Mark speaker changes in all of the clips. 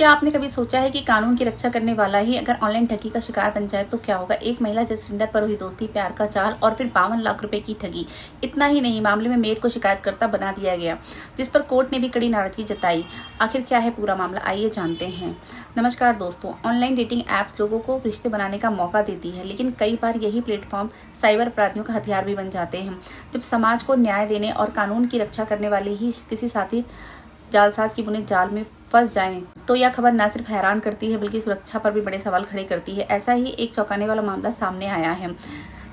Speaker 1: क्या आपने कभी सोचा है कि कानून की रक्षा करने वाला ही अगर ऑनलाइन ठगी का शिकार बन जाए तो क्या होगा। एक महिला जज टिंडर पर हुई दोस्ती, प्यार का जाल और फिर 52 लाख रुपए की ठगी। इतना ही नहीं, मामले में मेड को शिकायतकर्ता बना दिया गया, जिस पर कोर्ट ने भी कड़ी नाराजगी जताई। आखिर क्या है पूरा मामला, आइए जानते हैं। नमस्कार दोस्तों, ऑनलाइन डेटिंग ऐप्स लोगों को रिश्ते बनाने का मौका देती है, लेकिन कई बार यही प्लेटफॉर्म साइबर अपराधियों का हथियार भी बन जाते हैं। जब समाज को न्याय देने और कानून की रक्षा करने वाले ही किसी साथी जालसाज की बुने जाल में फंस जाएं, तो यह खबर न सिर्फ हैरान करती है बल्कि सुरक्षा पर भी बड़े सवाल खड़े करती है। ऐसा ही एक चौंकाने वाला मामला सामने आया है,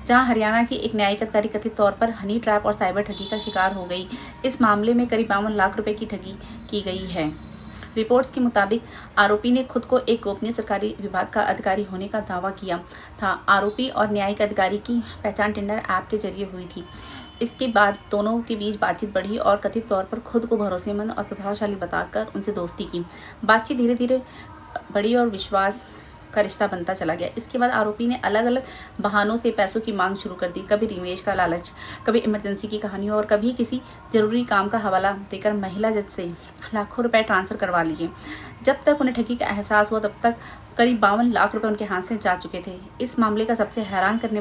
Speaker 1: जहां हरियाणा की एक न्यायिक अधिकारी कथित तौर पर हनी ट्रैप और साइबर ठगी का शिकार हो गई। इस मामले में करीब 52 लाख रुपए की ठगी की गई है। रिपोर्ट्स के मुताबिक आरोपी ने खुद को एक गोपनीय सरकारी विभाग का अधिकारी होने का दावा किया था। आरोपी और न्यायिक अधिकारी की पहचान टिंडर ऐप के जरिए हुई थी। इसके बाद दोनों के बीच बातचीत बढ़ी और कथित तौर पर खुद को भरोसेमंद और प्रभावशाली बताकर उनसे दोस्ती की। बातचीत धीरे धीरे बढ़ी और विश्वास का रिश्ता बनता चला गया। इसके बाद आरोपी ने अलग अलग बहानों से पैसों की मांग शुरू कर दी। कभी निवेश का लालच, कभी इमरजेंसी की कहानियों और कभी किसी जरूरी काम का हवाला देकर महिला जज से लाखों रुपए ट्रांसफर करवा लिए। जब तक उन्हें ठगी का एहसास हुआ तब तक करीब 52 लाख रुपए उनके हाथ से जा चुके थे। इस मामले का सबसे हैरान करने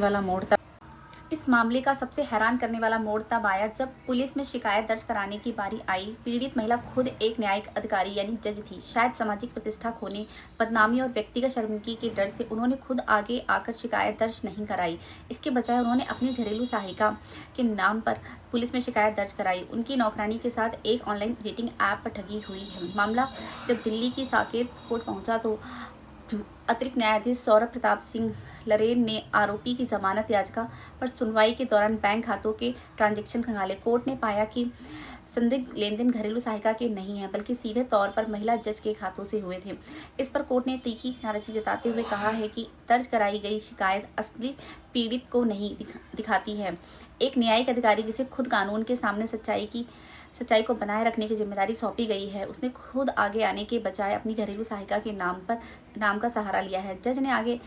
Speaker 1: वाला मोड़ तब आया जब पुलिस में शिकायत दर्ज कराने की बारी आई। पीड़ित महिला खुद एक न्यायिक अधिकारी यानी जज थी। शायद सामाजिक प्रतिष्ठा खोने, बदनामी और व्यक्तिगत शर्मिंदगी के डर से उन्होंने खुद आगे आकर शिकायत दर्ज नहीं कराई। इसके बजाय उन्होंने अपनी घरेलू सहायिका के नाम पर पुलिस में शिकायत दर्ज कराई। उनकी नौकरानी के साथ एक ऑनलाइन डेटिंग ऐप पर ठगी हुई है। मामला जब दिल्ली की साकेत कोर्ट पहुंचा तो अतिरिक्त न्यायाधीश सौरभ प्रताप सिंह लरेन ने आरोपी की जमानत याचिका पर सुनवाई के दौरान बैंक खातों के ट्रांजैक्शन खंगाले। कोर्ट ने पाया कि संदिग्ध लेनदेन घरेलू सहायिका के नहीं है बल्कि सीधे तौर पर महिला जज के खातों से हुए थे। इस पर कोर्ट ने तीखी नाराजगी जताते हुए कहा है कि दर्ज कराई गई शिकायत असली पीड़ित को नहीं दिखाती है। एक न्यायिक अधिकारी जिसे खुद कानून के सामने सच्चाई को बनाए रखने की जिम्मेदारी सौंपी गई है, उसने खुद आगे आने के बजाय अपनी घरेलू सहायिका के नाम का सहारा लिया है। जज ने आगे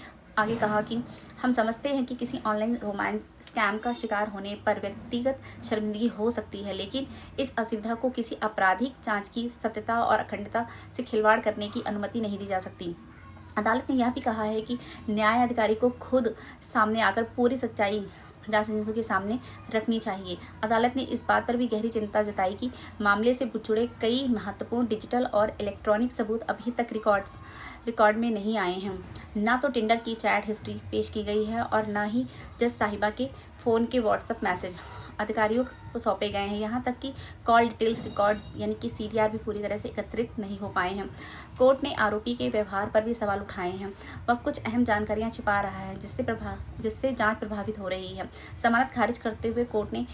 Speaker 1: कहा कि हम समझते हैं कि किसी ऑनलाइन रोमांस स्कैम का शिकार होने पर व्यक्तिगत शर्मिंदगी हो सकती है, लेकिन इस असुविधा को किसी आपराधिक जांच की सत्यता और अखंडता से खिलवाड़ करने की अनुमति नहीं दी जा सकती। अदालत ने यह भी कहा है कि न्याय अधिकारी को खुद सामने आकर पूरी सच्चाई जांच एजेंसियों के सामने रखनी चाहिए। अदालत ने इस बात पर भी गहरी चिंता जताई कि मामले से जुड़े कई महत्वपूर्ण डिजिटल और इलेक्ट्रॉनिक सबूत अभी तक रिकॉर्ड में नहीं आए हैं। ना तो टिंडर की चैट हिस्ट्री पेश की गई है और ना ही जज साहिबा के फ़ोन के व्हाट्सएप मैसेज अधिकारियों को सौंपे गए हैं। यहाँ तक कि कॉल डिटेल्स रिकॉर्ड यानी कि CDR भी पूरी तरह से एकत्रित नहीं हो पाए हैं। कोर्ट ने आरोपी के व्यवहार पर भी सवाल उठाए हैं। वह कुछ अहम जानकारियां छिपा रहा है जिससे जांच प्रभावित हो रही है। जमानत खारिज करते हुए कोर्ट ने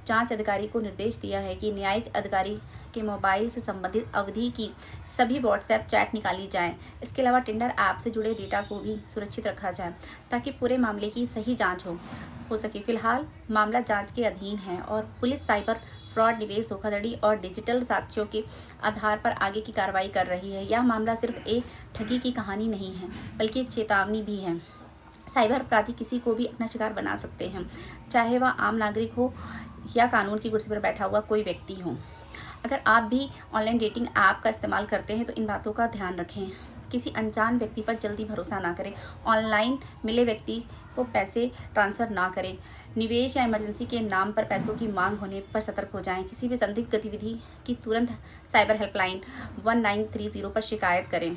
Speaker 1: जांच अधिकारी को निर्देश दिया है कि न्यायिक अधिकारी के मोबाइल से संबंधित अवधि की सभी व्हाट्सएप चैट निकाली जाए। इसके अलावा टिंडर ऐप से जुड़े डेटा को भी सुरक्षित रखा जाए ताकि पूरे मामले की सही जांच हो सके। फिलहाल मामला जांच के अधीन है और पुलिस साइबर फ्रॉड, निवेश धोखाधड़ी और डिजिटल साक्ष्यों के आधार पर आगे की कार्रवाई कर रही है। यह मामला सिर्फ एक ठगी की कहानी नहीं है बल्कि एक चेतावनी भी है। साइबर अपराधी किसी को भी अपना शिकार बना सकते हैं, चाहे वह आम नागरिक हो या कानून की कुर्सी पर बैठा हुआ कोई व्यक्ति हो। अगर आप भी ऑनलाइन डेटिंग ऐप का इस्तेमाल करते हैं तो इन बातों का ध्यान रखें। किसी अनजान व्यक्ति पर जल्दी भरोसा ना करें। ऑनलाइन मिले व्यक्ति को पैसे ट्रांसफर ना करें। निवेश या इमरजेंसी के नाम पर पैसों की मांग होने पर सतर्क हो जाएं। किसी भी संदिग्ध गतिविधि की तुरंत साइबर हेल्पलाइन 1930 पर शिकायत करें।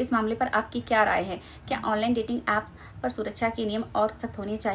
Speaker 1: इस मामले पर आपकी क्या राय है? क्या ऑनलाइन डेटिंग ऐप पर सुरक्षा के नियम और सख्त होने चाहिए?